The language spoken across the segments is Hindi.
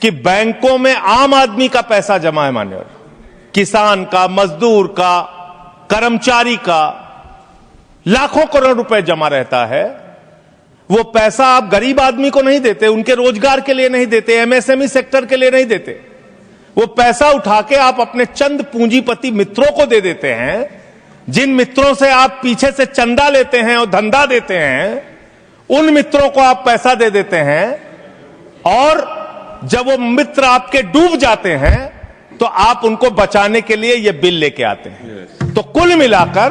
कि बैंकों में आम आदमी का पैसा जमा है, मान्यवर, किसान का, मजदूर का, कर्मचारी का लाखों करोड़ रुपए जमा रहता है। वो पैसा आप गरीब आदमी को नहीं देते, उनके रोजगार के लिए नहीं देते, एमएसएमई सेक्टर के लिए नहीं देते। वो पैसा उठा के आप अपने चंद पूंजीपति मित्रों को दे देते हैं, जिन मित्रों से आप पीछे से चंदा लेते हैं और धंधा देते हैं, उन मित्रों को आप पैसा दे देते हैं। और जब वो मित्र आपके डूब जाते हैं तो आप उनको बचाने के लिए ये बिल लेके आते हैं। तो कुल मिलाकर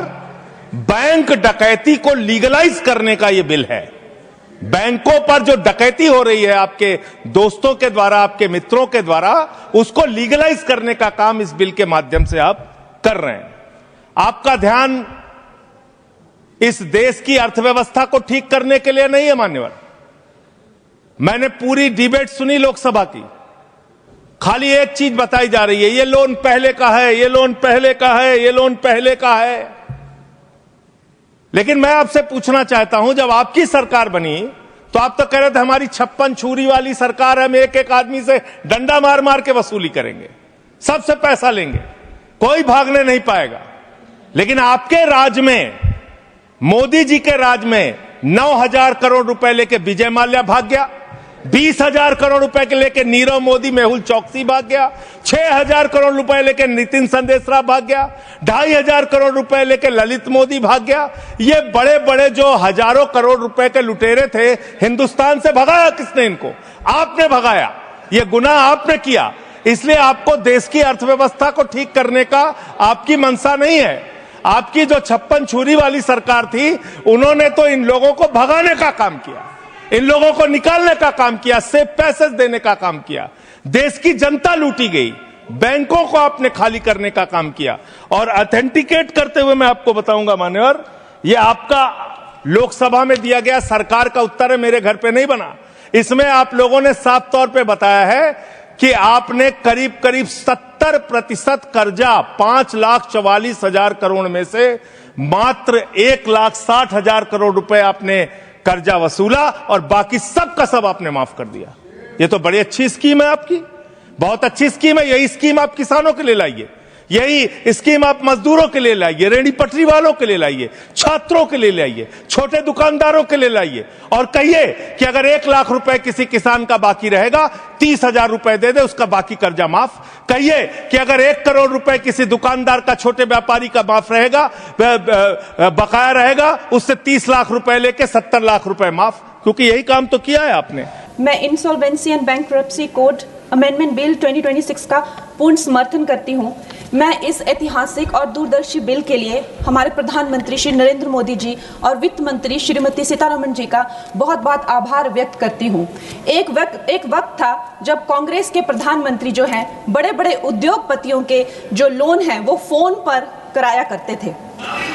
बैंक डकैती को लीगलाइज करने का ये बिल है। बैंकों पर जो डकैती हो रही है आपके दोस्तों के द्वारा, आपके मित्रों के द्वारा, उसको लीगलाइज करने का काम इस बिल के माध्यम से आप कर रहे हैं। आपका ध्यान इस देश की अर्थव्यवस्था को ठीक करने के लिए नहीं है, मान्यवर। मैंने पूरी डिबेट सुनी लोकसभा की, खाली एक चीज बताई जा रही है, ये लोन पहले का है, ये लोन पहले का है, ये लोन पहले का है। लेकिन मैं आपसे पूछना चाहता हूं, जब आपकी सरकार बनी तो आप तो कह रहे थे हमारी 56 छुरी वाली सरकार है, हम एक एक आदमी से डंडा मार मार के वसूली करेंगे, सबसे पैसा लेंगे, कोई भागने नहीं पाएगा। लेकिन आपके राज में, मोदी जी के राज में 9,000 करोड़ रुपए लेके विजय माल्या भाग गया, 20,000 करोड़ रुपए के लेके नीरव मोदी, मेहुल चौकसी भाग गया, 6,000 करोड़ रुपए लेके नितिन संदेशरा भाग गया, 2,500 करोड़ रुपए लेके ललित मोदी भाग गया। ये बड़े बड़े जो हजारों करोड़ रुपए के लुटेरे थे, हिंदुस्तान से भगाया किसने इनको? आपने भगाया, ये गुनाह आपने किया। इसलिए आपको देश की अर्थव्यवस्था को ठीक करने का आपकी मंशा नहीं है। आपकी जो 56 छुरी वाली सरकार थी, उन्होंने तो इन लोगों को भगाने का काम किया, इन लोगों को निकालने का काम किया, सेफ पैसेज देने का काम किया। देश की जनता लूटी गई, बैंकों को आपने खाली करने का काम किया। और ऑथेंटिकेट करते हुए मैं आपको बताऊंगा, मान्यवर, ये आपका लोकसभा में दिया गया सरकार का उत्तर है, मेरे घर पे नहीं बना। इसमें आप लोगों ने साफ तौर पे बताया है कि आपने करीब करीब 70% कर्जा 5,44,000 करोड़ में से मात्र 1,60,000 करोड़ रुपए आपने कर्जा वसूला और बाकी सब का सब आपने माफ कर दिया। ये तो बड़ी अच्छी स्कीम है आपकी, बहुत अच्छी स्कीम है। यही स्कीम आप किसानों के लिए लाइए, यही स्कीम आप मजदूरों के लिए लाइए, रेहड़ी पटरी वालों के लिए लाइए, छात्रों के लिए लाइए, छोटे दुकानदारों के लिए लाइए। और कहिए कि अगर 1 लाख रुपए किसी किसान का बाकी रहेगा, 30,000 रुपए दे दे, उसका बाकी कर्जा माफ। कहिए कि अगर 1 करोड़ रुपए किसी दुकानदार का, छोटे व्यापारी का माफ रहेगा, बकाया रहेगा, उससे 30 लाख रुपए लेके 70 लाख रुपए माफ। क्योंकि यही काम तो किया है आपने। मैं insolvency and bankruptcy code amendment bill 2026 का पूर्ण समर्थन करती हूं। मैं इस ऐतिहासिक और दूरदर्शी बिल के लिए हमारे प्रधानमंत्री श्री नरेंद्र मोदी जी और वित्त मंत्री श्रीमती सीतारमण जी का बहुत बहुत आभार व्यक्त करती हूं। एक वक्त था जब कांग्रेस के प्रधानमंत्री जो हैं, बड़े बड़े उद्योगपतियों के जो लोन हैं वो फोन पर कराया करते थे।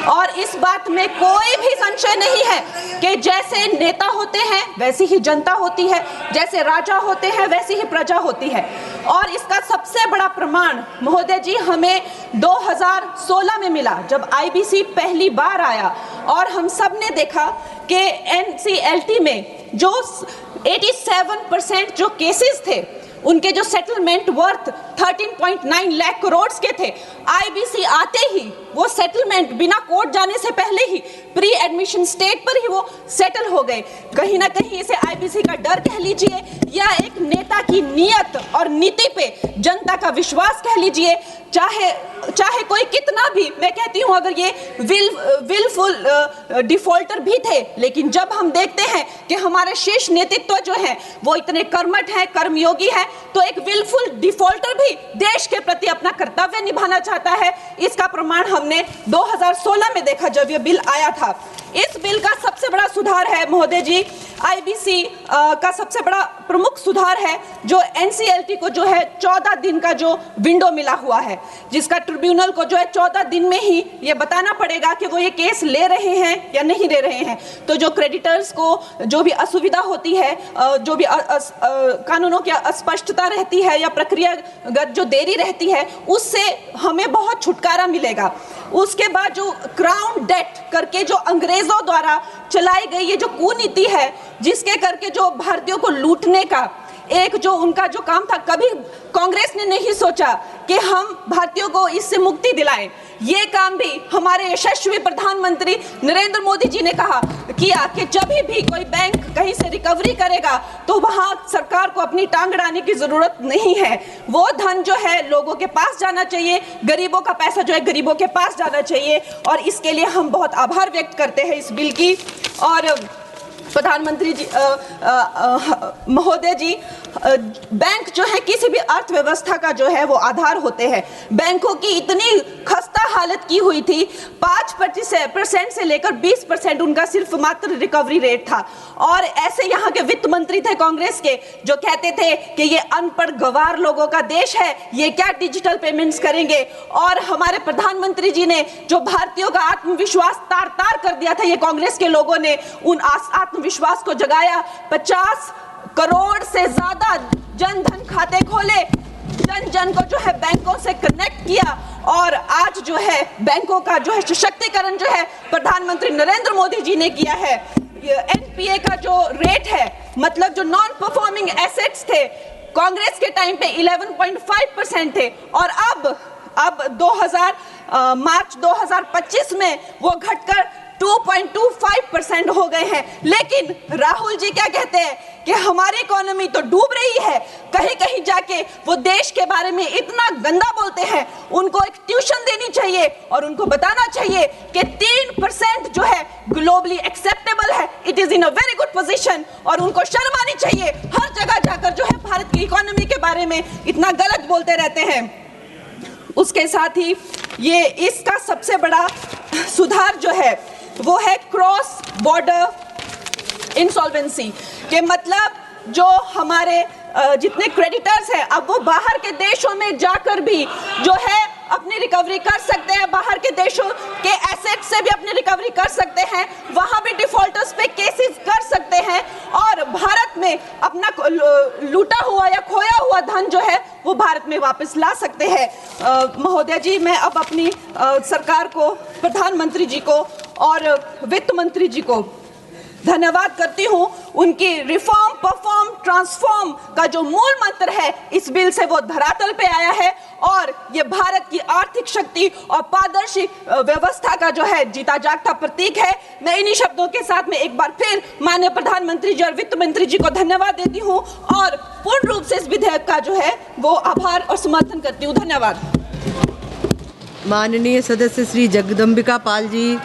और इस बात में कोई भी संशय नहीं है कि जैसे नेता होते हैं वैसी ही जनता होती है, जैसे राजा होते हैं वैसी ही प्रजा होती है। और इसका सबसे बड़ा प्रमाण महोदय जी हमें 2016 में मिला, जब आईबीसी पहली बार आया और हम सब ने देखा कि एनसीएलटी में जो 87% जो केसेस थे, उनके जो सेटलमेंट वर्थ 13.9 लाख करोड़ के थे, आईबीसी आते ही वो सेटलमेंट बिना कोर्ट जाने से पहले ही प्री एडमिशन स्टेट पर ही वो सेटल हो गए। कहीं ना कहीं इसे आईबीसी का डर कह लीजिए या एक नेता की नीयत और नीति पे जनता का विश्वास कह लीजिए, चाहे कोई कितना भी, मैं कहती हूं अगर ये विलफुल डिफॉल्टर भी थे, लेकिन जब हम देखते हैं कि हमारे शीर्ष नेतृत्व जो है वो इतने कर्मठ है, कर्मयोगी है, तो एक विलफुल डिफॉल्टर भी देश के प्रति अपना कर्तव्य निभाना चाहता है। इसका प्रमाण हमने 2016 में देखा जब ये बिल आया था। इस बिल का सबसे बड़ा सुधार है महोदय जी, आईबीसी का सबसे बड़ा प्रमुख सुधार है जो एनसीएलटी को जो है 14 दिन का जो विंडो मिला हुआ है, जिसका ट्रिब्यूनल को जो है 14 दिन में ही ये बताना पड़ेगा कि वो ये केस ले रहे हैं या नहीं ले रहे हैं। तो जो क्रेडिटर्स को जो भी असुविधा होती है, जो भी कानूनों की अस्पष्टता रहती है या प्रक्रियागत जो देरी रहती है, उससे हमें बहुत छुटकारा मिलेगा। उसके बाद जो क्राउन डेट करके जो अंग्रेजों द्वारा चलाई गई ये जो कुनीति है, जिसके करके जो भारतीयों को लूटने का एक जो उनका जो काम था, कभी कांग्रेस ने नहीं सोचा कि हम भारतीयों को इससे मुक्ति दिलाएं। ये काम भी हमारे यशस्वी प्रधानमंत्री नरेंद्र मोदी जी ने किया कि जब भी कोई बैंक कहीं से रिकवरी करेगा तो वहां सरकार को अपनी टांग अड़ाने की जरूरत नहीं है। वो धन जो है लोगों के पास जाना चाहिए, गरीबों का पैसा जो है गरीबों के पास जाना चाहिए, और इसके लिए हम बहुत आभार व्यक्त करते हैं इस बिल की। और प्रधानमंत्री जी महोदय जी, बैंक जो है किसी भी अर्थव्यवस्था का जो है वो आधार होते हैं। बैंकों की इतनी खस्ता हालत की हुई थी, 5% से लेकर 20% उनका सिर्फ मात्र रिकवरी रेट था। और ऐसे यहाँ के वित्त मंत्री थे कांग्रेस के जो कहते थे कि ये अनपढ़ गवार लोगों का देश है, ये क्या डिजिटल पेमेंट्स करेंगे। और हमारे प्रधानमंत्री जी ने जो भारतीयों का आत्मविश्वास तार तार कर दिया था, ये कांग्रेस के लोगों ने उन आत्मविश्वास को जगाया। 50 करोड़ से ज्यादा जन धन खाते खोले, जन जन को जो है बैंकों से कनेक्ट किया, और आज जो है बैंकों का जो है सशक्तिकरण जो है प्रधानमंत्री नरेंद्र मोदी जी ने किया है। एनपीए का जो रेट है, मतलब जो नॉन परफॉर्मिंग एसेट्स थे, कांग्रेस के टाइम पे 11.5% थे, और अब मार्च 2025 में वो घटकर 2.25% हो गए हैं। लेकिन राहुल जी क्या कहते हैं कि हमारी इकोनॉमी तो डूब रही है, कहीं कहीं जाके वो देश के बारे में इतना गंदा बोलते हैं। उनको एक ट्यूशन देनी चाहिए और उनको बताना चाहिए कि 3% जो है ग्लोबली एक्सेप्टेबल है, it is in a very good position, और उनको शर्म आनी चाहिए। हर जगह जाकर जो है भारत की इकोनॉमी के बारे में इतना गलत बोलते रहते हैं। उसके साथ ही ये इसका सबसे बड़ा सुधार जो है वो है क्रॉस बॉर्डर इंसॉल्वेंसी के, मतलब जो हमारे जितने क्रेडिटर्स हैं अब वो बाहर के देशों में जाकर भी जो है अपनी रिकवरी कर सकते हैं, बाहर के देशों के एसेट से भी अपनी रिकवरी कर सकते हैं, वहां भी डिफॉल्टर्स पे केसेस कर सकते हैं, और भारत में अपना लूटा हुआ या खोया हुआ धन जो है वो भारत में वापस ला सकते हैं। महोदय जी, मैं अब अपनी सरकार को, प्रधानमंत्री जी को और वित्त मंत्री जी को धन्यवाद करती हूं। उनकी रिफॉर्म, परफॉर्म, ट्रांसफॉर्म का जो मूल मंत्र है इस बिल से वो धरातल पे आया है, और ये भारत की आर्थिक शक्ति और पारदर्शी व्यवस्था का जो है जीता जागता प्रतीक है। मैं इन्हीं शब्दों के साथ में एक बार फिर माननीय प्रधानमंत्री जी और वित्त मंत्री जी को धन्यवाद देती हूं, और पूर्ण रूप से इस विधेयक का जो है वो आभार और समर्थन करती हूँ। धन्यवाद। माननीय सदस्य श्री जगदम्बिका पाल जी।